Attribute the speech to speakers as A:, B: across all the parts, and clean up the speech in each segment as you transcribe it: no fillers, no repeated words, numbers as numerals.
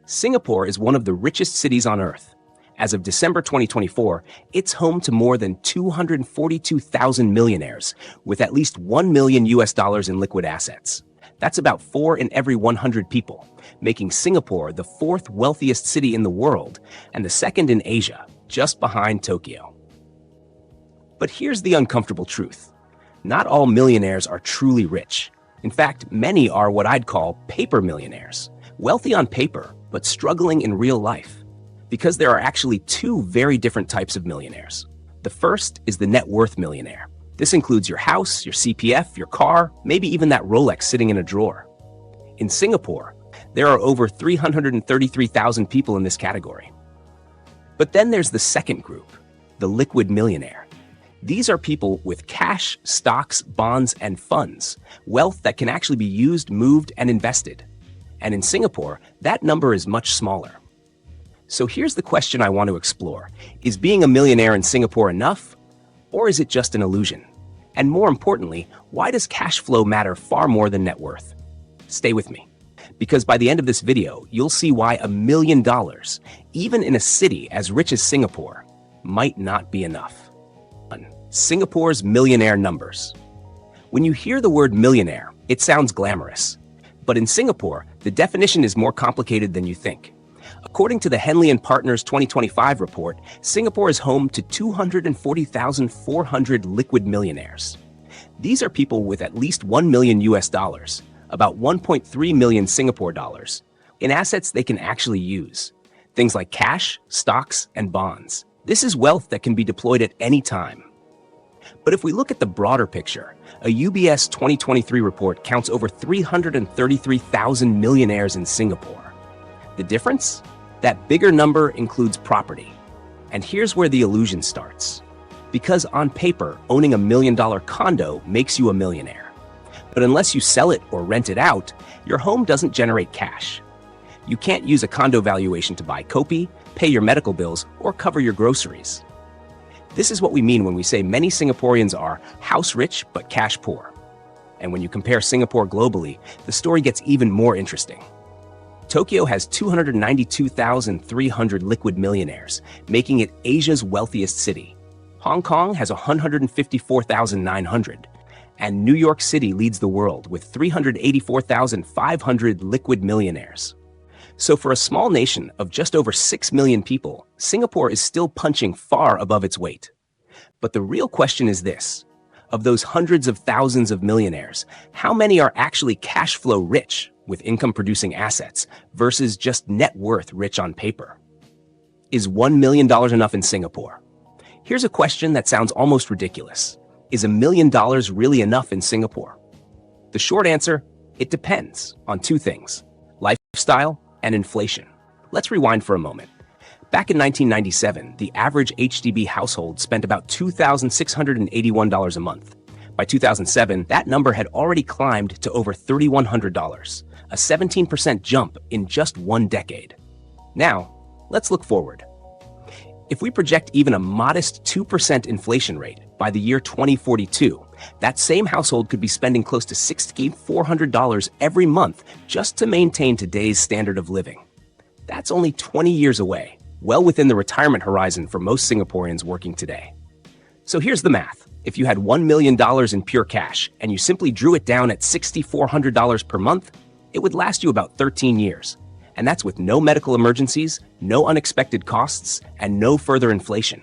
A: Singapore is one of the richest cities on Earth. As of December 2024, it's home to more than 242,000 millionaires, with at least $1 million in liquid assets. That's about 4 in every 100 people, making Singapore the 4th wealthiest city in the world and the 2nd in Asia, just behind Tokyo. But here's the uncomfortable truth. Not all millionaires are truly rich. In fact, many are what I'd call paper millionaires, wealthy on paper, but struggling in real life. Because there are actually 2 very different types of millionaires. The first is the net worth millionaire. This includes your house, your CPF, your car, maybe even that Rolex sitting in a drawer. In Singapore, there are over 333,000 people in this category. But then there's the second group, the liquid millionaire. These are people with cash, stocks, bonds, and funds, wealth that can actually be used, moved, and invested. And in Singapore, that number is much smaller. So here's the question I want to explore. Is being a millionaire in Singapore enough, or is it just an illusion? And more importantly, why does cash flow matter far more than net worth? Stay with me, because by the end of this video, you'll see why $1 million, even in a city as rich as Singapore, might not be enough. Singapore's millionaire numbers. When you hear the word millionaire, it sounds glamorous. But in Singapore, the definition is more complicated than you think. According to the Henley & Partners 2025 report, Singapore is home to 240,400 liquid millionaires. These are people with at least $1 million, about 1.3 million Singapore dollars, in assets they can actually use. Things like cash, stocks, and bonds. This is wealth that can be deployed at any time. But if we look at the broader picture, a UBS 2023 report counts over 333,000 millionaires in Singapore. The difference? That bigger number includes property. And here's where the illusion starts. Because on paper, owning $1 million condo makes you a millionaire. But unless you sell it or rent it out, your home doesn't generate cash. You can't use a condo valuation to buy kopi, pay your medical bills, or cover your groceries. This is what we mean when we say many Singaporeans are house rich but cash poor. And when you compare Singapore globally, the story gets even more interesting. Tokyo has 292,300 liquid millionaires, making it Asia's wealthiest city. Hong Kong has 154,900, and New York City leads the world with 384,500 liquid millionaires. So for a small nation of just over 6 million people, Singapore is still punching far above its weight. But the real question is this. Of those hundreds of thousands of millionaires, how many are actually cash flow rich with income-producing assets versus just net worth rich on paper? Is $1 million enough in Singapore? Here's a question that sounds almost ridiculous. Is $1 million really enough in Singapore? The short answer, it depends on 2 things: lifestyle and inflation. Let's rewind for a moment. Back in 1997, the average HDB household spent about $2,681 a month. By 2007, that number had already climbed to over $3,100, a 17% jump in just 1 decade. Now, let's look forward. If we project even a modest 2% inflation rate by the year 2042, that same household could be spending close to $6,400 every month just to maintain today's standard of living. That's only 20 years away, well within the retirement horizon for most Singaporeans working today. So here's the math. If you had $1 million in pure cash and you simply drew it down at $6,400 per month, it would last you about 13 years. And that's with no medical emergencies, no unexpected costs, and no further inflation.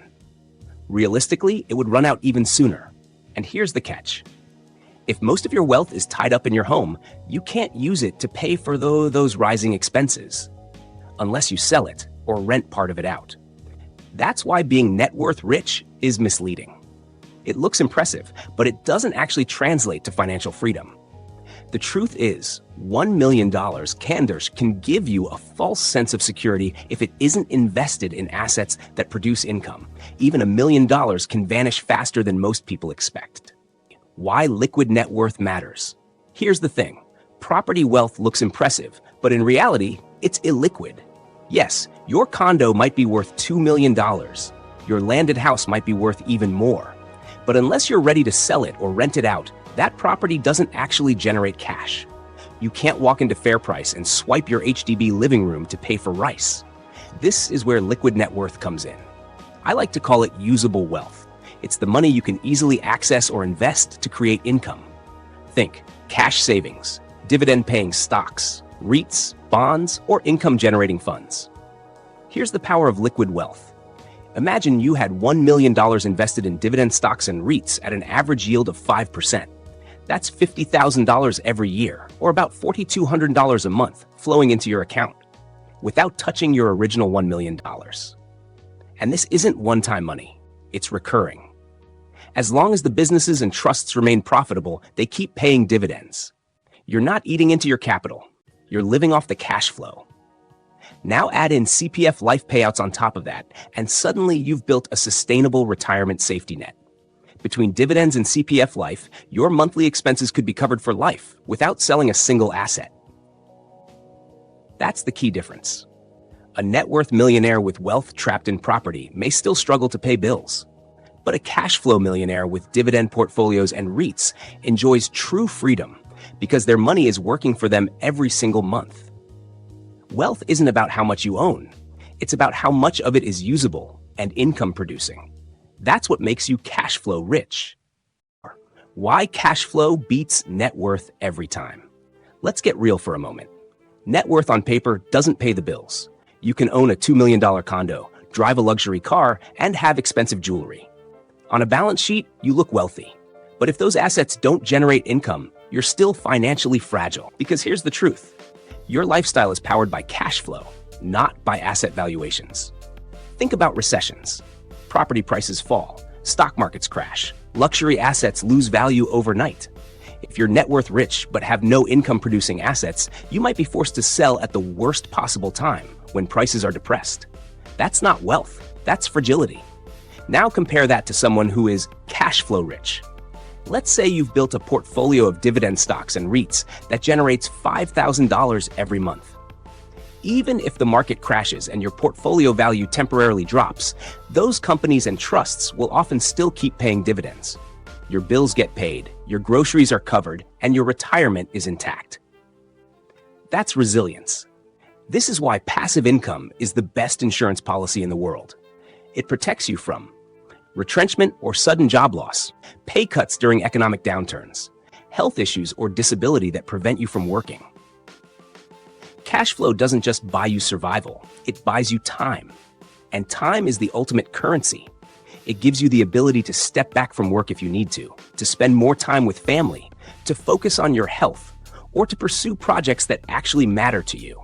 A: Realistically, it would run out even sooner. And here's the catch. If most of your wealth is tied up in your home, you can't use it to pay for those rising expenses, unless you sell it or rent part of it out. That's why being net worth rich is misleading. It looks impressive, but it doesn't actually translate to financial freedom. The truth is, $1 million can give you a false sense of security if it isn't invested in assets that produce income. Even $1 million can vanish faster than most people expect. Why liquid net worth matters. Here's the thing. Property wealth looks impressive, but in reality, it's illiquid. Yes, your condo might be worth $2 million. Your landed house might be worth even more. But unless you're ready to sell it or rent it out, that property doesn't actually generate cash. You can't walk into FairPrice and swipe your HDB living room to pay for rice. This is where liquid net worth comes in. I like to call it usable wealth. It's the money you can easily access or invest to create income. Think cash savings, dividend-paying stocks, REITs, bonds, or income-generating funds. Here's the power of liquid wealth. Imagine you had $1 million invested in dividend stocks and REITs at an average yield of 5%. That's $50,000 every year, or about $4,200 a month, flowing into your account, without touching your original $1 million. And this isn't one-time money, it's recurring. As long as the businesses and trusts remain profitable, they keep paying dividends. You're not eating into your capital, you're living off the cash flow. Now add in CPF life payouts on top of that, and suddenly you've built a sustainable retirement safety net. Between dividends and CPF life, your monthly expenses could be covered for life without selling a single asset. That's the key difference. A net worth millionaire with wealth trapped in property may still struggle to pay bills, but a cash flow millionaire with dividend portfolios and REITs enjoys true freedom because their money is working for them every single month. Wealth isn't about how much you own. It's about how much of it is usable and income producing. That's what makes you cash flow rich. Why cash flow beats net worth every time? Let's get real for a moment. Net worth on paper doesn't pay the bills. You can own a $2 million condo, drive a luxury car, and have expensive jewelry. On a balance sheet, you look wealthy. But if those assets don't generate income, you're still financially fragile. Because here's the truth. Your lifestyle is powered by cash flow, not by asset valuations. Think about recessions. Property prices fall, stock markets crash, luxury assets lose value overnight. If you're net worth rich but have no income-producing assets, you might be forced to sell at the worst possible time when prices are depressed. That's not wealth, that's fragility. Now compare that to someone who is cash flow rich. Let's say you've built a portfolio of dividend stocks and REITs that generates $5,000 every month. Even if the market crashes and your portfolio value temporarily drops, those companies and trusts will often still keep paying dividends. Your bills get paid, your groceries are covered, and your retirement is intact. That's resilience. This is why passive income is the best insurance policy in the world. It protects you from retrenchment or sudden job loss, pay cuts during economic downturns, health issues or disability that prevent you from working. Cash flow doesn't just buy you survival, it buys you time. And time is the ultimate currency. It gives you the ability to step back from work if you need to spend more time with family, to focus on your health, or to pursue projects that actually matter to you.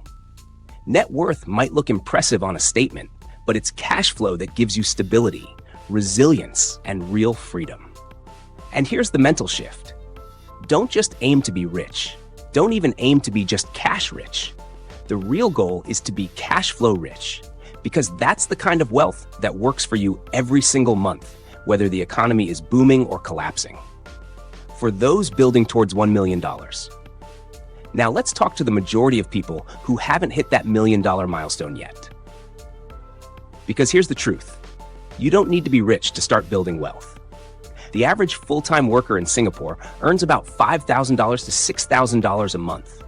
A: Net worth might look impressive on a statement, but it's cash flow that gives you stability, resilience, and real freedom. And here's the mental shift. Don't just aim to be rich. Don't even aim to be just cash rich. The real goal is to be cash flow rich, because that's the kind of wealth that works for you every single month, whether the economy is booming or collapsing. For those building towards $1 million. Now let's talk to the majority of people who haven't hit that $1 million milestone yet. Because here's the truth. You don't need to be rich to start building wealth. The average full-time worker in Singapore earns about $5,000 to $6,000 a month.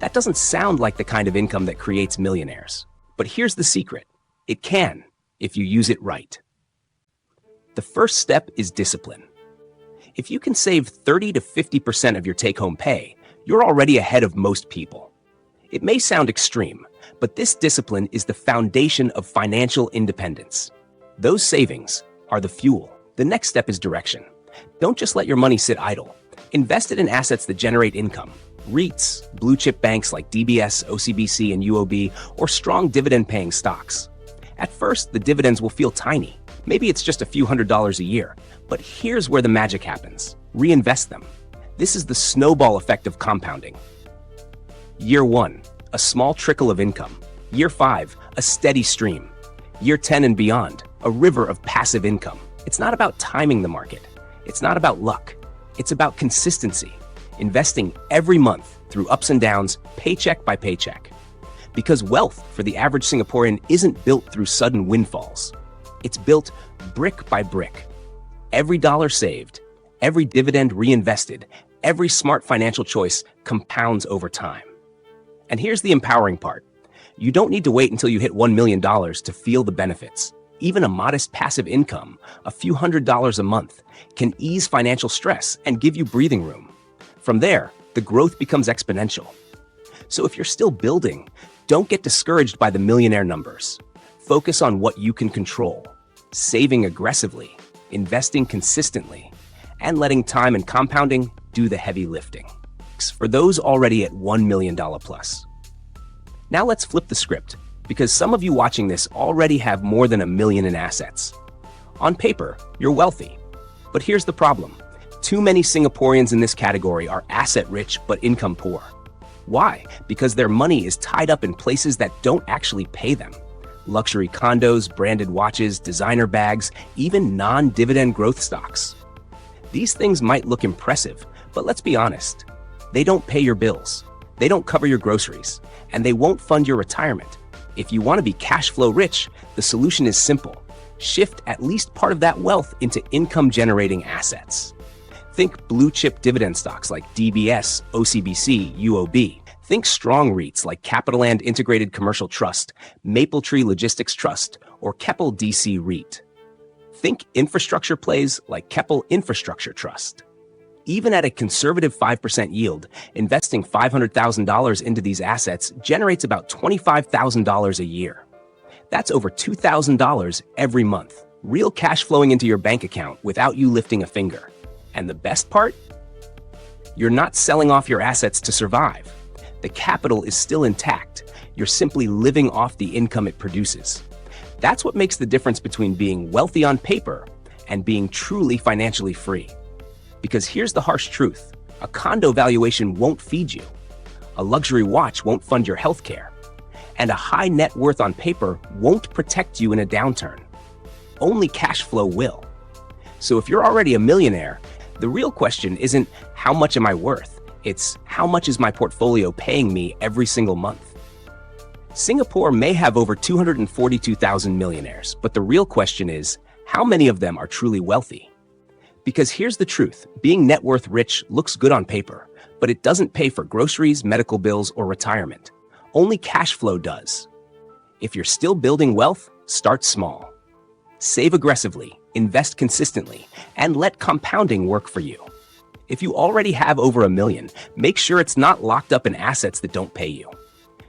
A: That doesn't sound like the kind of income that creates millionaires. But here's the secret. It can, if you use it right. The first step is discipline. If you can save 30 to 50% of your take-home pay, you're already ahead of most people. It may sound extreme, but this discipline is the foundation of financial independence. Those savings are the fuel. The next step is direction. Don't just let your money sit idle. Invest it in assets that generate income. REITs, blue chip banks like DBS, OCBC, and UOB, or strong dividend-paying stocks. At first, the dividends will feel tiny. Maybe it's just a few $100s a year. But here's where the magic happens. Reinvest them. This is the snowball effect of compounding. Year 1, a small trickle of income. Year 5, a steady stream. Year 10 and beyond, a river of passive income. It's not about timing the market. It's not about luck. It's about consistency. Investing every month through ups and downs, paycheck by paycheck. Because wealth for the average Singaporean isn't built through sudden windfalls. It's built brick by brick. Every dollar saved, every dividend reinvested, every smart financial choice compounds over time. And here's the empowering part. You don't need to wait until you hit $1 million to feel the benefits. Even a modest passive income, a few $100s a month, can ease financial stress and give you breathing room. From there, the growth becomes exponential. So if you're still building, don't get discouraged by the millionaire numbers. Focus on what you can control, saving aggressively, investing consistently, and letting time and compounding do the heavy lifting. For those already at $1 million plus. Now let's flip the script, because some of you watching this already have more than $1 million in assets. On paper, you're wealthy. But here's the problem. Too many Singaporeans in this category are asset-rich but income poor. Why? Because their money is tied up in places that don't actually pay them. Luxury condos, branded watches, designer bags, even non-dividend growth stocks. These things might look impressive, but let's be honest. They don't pay your bills. They don't cover your groceries, and they won't fund your retirement. If you want to be cash flow rich, the solution is simple. Shift at least part of that wealth into income-generating assets. Think blue-chip dividend stocks like DBS, OCBC, UOB. Think strong REITs like CapitaLand Integrated Commercial Trust, Mapletree Logistics Trust, or Keppel DC REIT. Think infrastructure plays like Keppel Infrastructure Trust. Even at a conservative 5% yield, investing $500,000 into these assets generates about $25,000 a year. That's over $2,000 every month, real cash flowing into your bank account without you lifting a finger. And the best part? You're not selling off your assets to survive. The capital is still intact. You're simply living off the income it produces. That's what makes the difference between being wealthy on paper and being truly financially free. Because here's the harsh truth. A condo valuation won't feed you. A luxury watch won't fund your healthcare. And a high net worth on paper won't protect you in a downturn. Only cash flow will. So if you're already a millionaire, the real question isn't how much am I worth? It's how much is my portfolio paying me every single month? Singapore may have over 242,000 millionaires, but the real question is how many of them are truly wealthy? Because here's the truth, being net worth rich looks good on paper, but it doesn't pay for groceries, medical bills, or retirement. Only cash flow does. If you're still building wealth, start small. Save aggressively, invest consistently, and let compounding work for you. If you already have over $1 million, make sure it's not locked up in assets that don't pay you.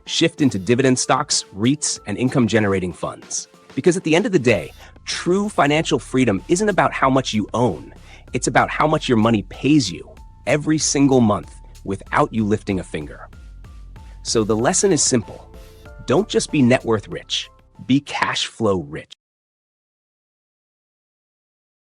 A: Shift into dividend stocks, REITs, and income-generating funds. Because at the end of the day, true financial freedom isn't about how much you own. It's about how much your money pays you every single month without you lifting a finger. So the lesson is simple. Don't just be net worth rich, be cash flow rich.